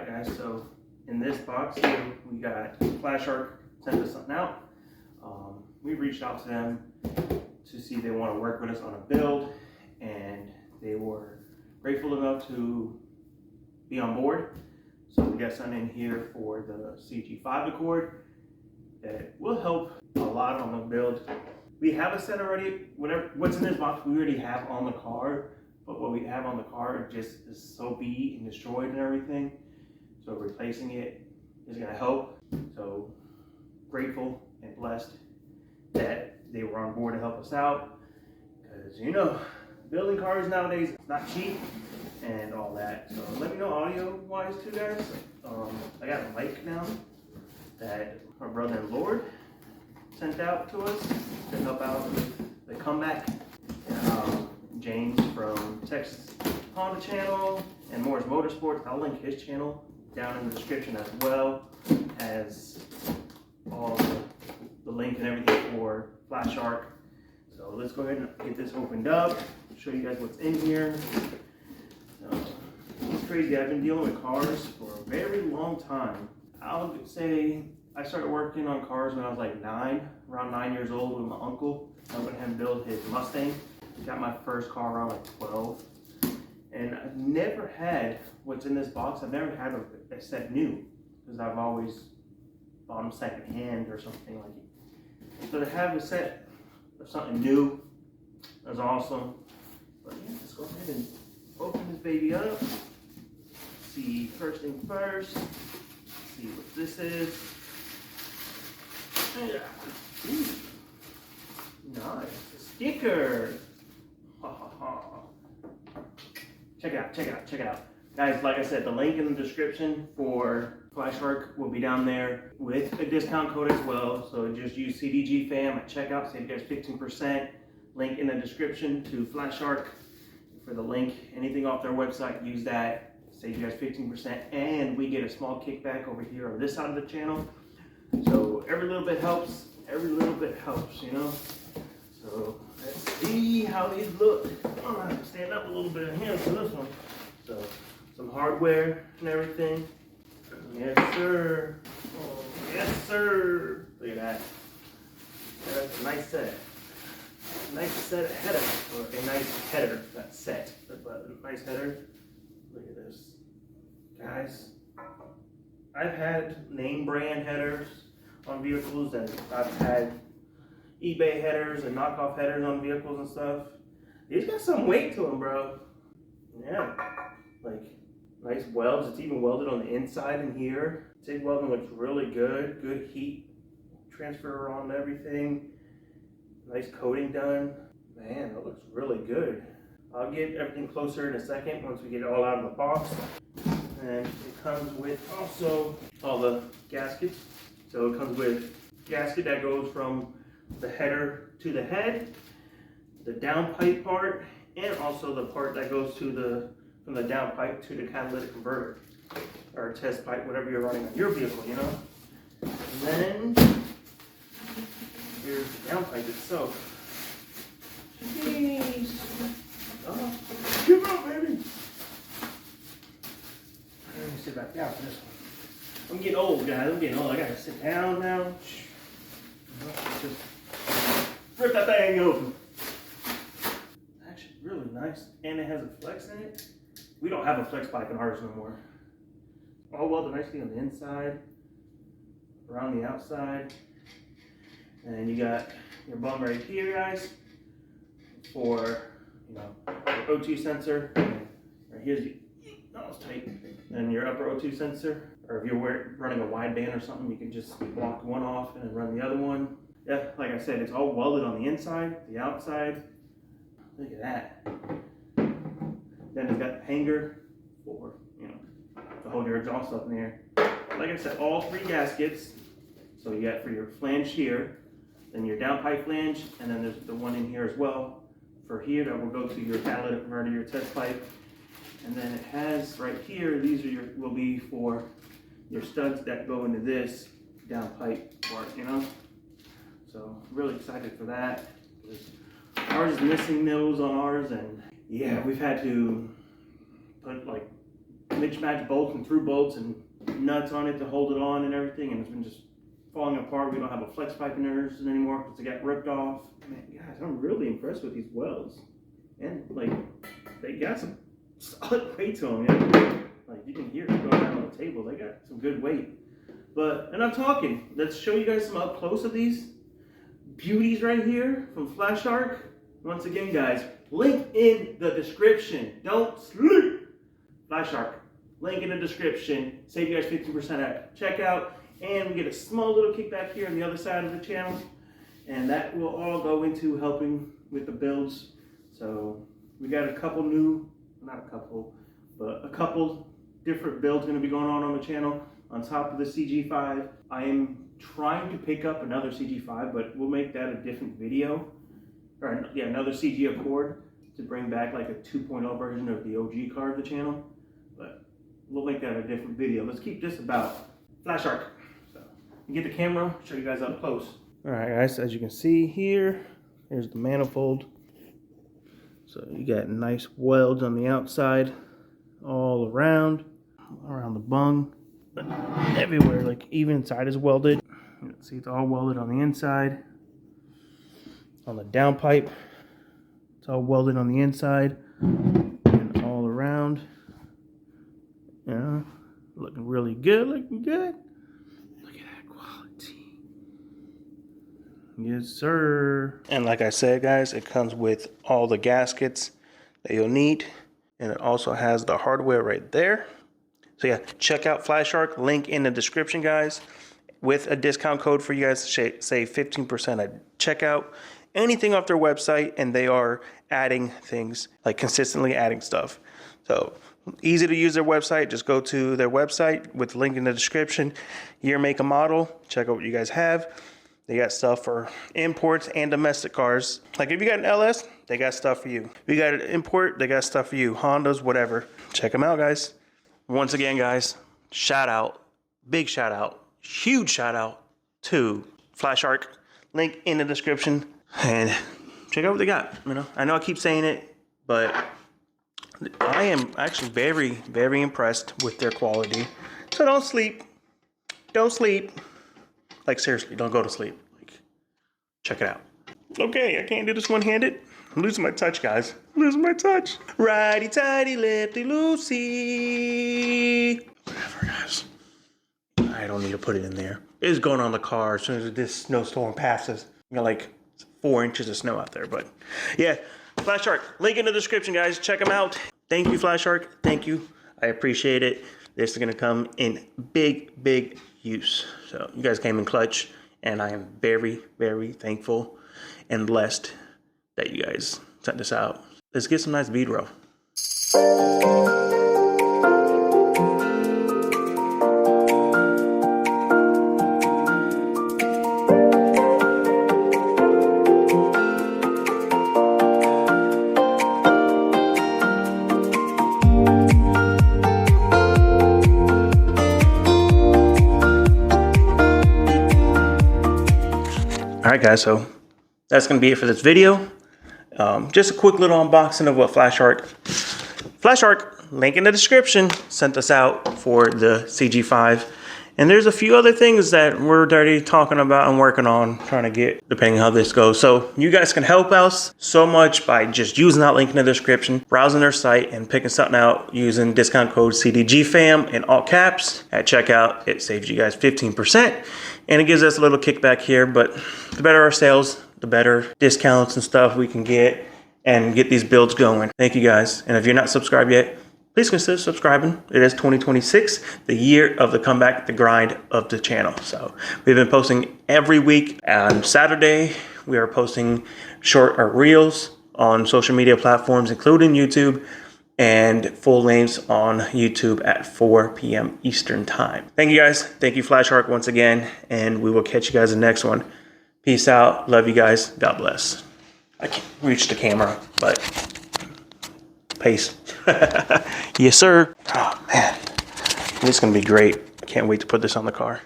Alright guys, so in this box here, we got FLASHARK sent us something out. We reached out to them to see if they want to work with us on a build, and they were grateful enough to be on board. So we got something in here for the CG5 Accord that will help a lot on the build. We have a set already. What's in this box we already have on the car, but what we have on the car just is so beat and destroyed and everything. So replacing it is gonna help. So grateful and blessed that they were on board to help us out, because you know, building cars nowadays is not cheap and all that. So let me know audio wise too, guys. I got a mic now that our brother in Lord sent out to us to help out with the comeback. James from Texas Honda channel and Moore's Motorsports, I'll link his channel down in the description as well as all the link and everything for FLASHARK. So let's go ahead and get this opened up, show you guys what's in here. It's crazy, I've been dealing with cars for a very long time. I'll say I started working on cars when I was like around 9 years old with my uncle, helping him build his Mustang. Got my first car around like 12. And I've never had what's in this box. I've never had a set new, because I've always bought them second hand or something like it. So to have a set of something new is awesome. But yeah, let's go ahead and open this baby up. See, first thing first, see what this is. Yeah. Ooh. Nice, a sticker. Check it out. Guys, like I said, the link in the description for FLASHARK will be down there with a discount code as well. So just use CDG fam at checkout, save you guys 15%. Link in the description to FLASHARK for the link. Anything off their website, use that, save you guys 15%. And we get a small kickback over here on this side of the channel. So every little bit helps, you know? So let's see how these look. I'm gonna have to stand up a little bit in here for this one. So some hardware and everything. Yes, sir. Oh, yes, sir. Look at that. That's a nice set. Nice set of header, or a nice header. Not set, but a nice header. Look at this, guys. I've had name brand headers on vehicles, and I've had eBay headers and knockoff headers on vehicles and stuff. These got some weight to them, bro. Yeah, like nice welds. It's even welded on the inside in here. TIG welding looks really good. Good heat transfer on everything. Nice coating done. Man, that looks really good. I'll get everything closer in a second once we get it all out of the box. And it comes with also all the gaskets. So it comes with gasket that goes from the header to the head, the downpipe part, and also the part that goes to from the downpipe to the catalytic converter, or test pipe, whatever you're running on your vehicle, you know? And then here's the downpipe itself. Jeez. Oh, give up, baby. Let me sit back down for this one. I'm getting old, guys. I'm getting old. I gotta sit down now. Just rip that thing open. Actually, really nice. And it has a flex in it. We don't have a flex pipe in ours no more. All welded nicely on the inside, around the outside. And you got your bung right here, guys, for, you know, your O2 sensor. Right here's the, that was tight. And your upper O2 sensor. Or if you're running a wideband or something, you can just block one off and then run the other one. Yeah, like I said, it's all welded on the inside, the outside. Look at that. Then it's got the hanger for, you know, to hold your exhaust up in there. Like I said, all three gaskets. So you got for your flange here, then your downpipe flange, and then there's the one in here as well for here that will go to your catalytic converter, your test pipe. And then it has right here, these are will be for your studs that go into this downpipe part, you know? So really excited for that. Ours is missing those on ours, and yeah, we've had to put like mismatched bolts and through bolts and nuts on it to hold it on and everything, and it's been just falling apart. We don't have a flex pipe in ours anymore because it got ripped off. Man, guys, I'm really impressed with these welds, and like they got some solid weight to them. Yeah? Like you can hear it going down on the table. They got some good weight. But enough talking. Let's show you guys some up close of these beauties right here from FLASHARK. Once again, guys, link in the description. Don't sleep. FLASHARK. Link in the description. Save you guys 15% at checkout. And we get a small little kickback here on the other side of the channel. And that will all go into helping with the builds. So we got a couple new, not a couple, but a couple different builds going to be going on the channel on top of the CG5. I am trying to pick up another CG5, but we'll make that a different video. Or yeah, another CG Accord to bring back like a 2.0 version of the OG car of the channel. But we'll make that a different video. Let's keep this about FLASHARK. So get the camera, show you guys up close. All right, guys, as you can see here, here's the manifold. So you got nice welds on the outside, all around the bung, but everywhere, like even inside is welded. You can see it's all welded on the inside. On the downpipe, it's all welded on the inside and all around. Yeah, looking really good, looking good. Look at that quality. Yes, sir. And like I said, guys, it comes with all the gaskets that you'll need. And it also has the hardware right there. So yeah, check out FLASHARK, link in the description, guys, with a discount code for you guys to save 15% at checkout. Anything off their website, and they are adding things, like consistently adding stuff. So easy to use their website. Just go to their website with the link in the description, year, make, and model. Check out what you guys have. They got stuff for imports and domestic cars. Like if you got an LS, they got stuff for you. If you got an import, they got stuff for you. Hondas, whatever. Check them out, guys. Once again, guys, shout out, big shout out, huge shout out to FLASHARK. Link in the description, and check out what they got. You know, I know I keep saying it, but I am actually very, very impressed with their quality. So don't sleep. Don't sleep. Like seriously, don't go to sleep. Like, check it out. Okay, I can't do this one-handed. I'm losing my touch, guys. I'm losing my touch. Righty-tighty, lefty-loosey. Whatever, guys. I don't need to put it in there. It's going on the car as soon as this snowstorm passes. We got like 4 inches of snow out there, but yeah. FLASHARK, link in the description, guys. Check them out. Thank you, FLASHARK. Thank you. I appreciate it. This is going to come in big, big use. So you guys came in clutch, and I am very, very thankful and blessed that you guys sent this out. Let's get some nice B-roll. All right, guys, so that's going to be it for this video. Just a quick little unboxing of what FLASHARK, link in the description, sent us out for the CG5. And there's a few other things that we're already talking about and working on, trying to get, depending on how this goes. So you guys can help us so much by just using that link in the description, browsing their site, and picking something out using discount code CDGFAM in all caps at checkout. It saves you guys 15%, and it gives us a little kickback here. But the better our sales, the better discounts and stuff we can get and get these builds going. Thank you, guys. And if you're not subscribed yet, please consider subscribing. It is 2026, the year of the comeback, the grind of the channel. So we've been posting every week. On Saturday, we are posting short or reels on social media platforms, including YouTube, and full lengths on YouTube at 4 p.m. Eastern time. Thank you, guys. Thank you, FLASHARK, once again, and we will catch you guys in the next one. Peace out. Love you guys. God bless. I can't reach the camera, but peace. Yes, sir. Oh, man. This is going to be great. I can't wait to put this on the car.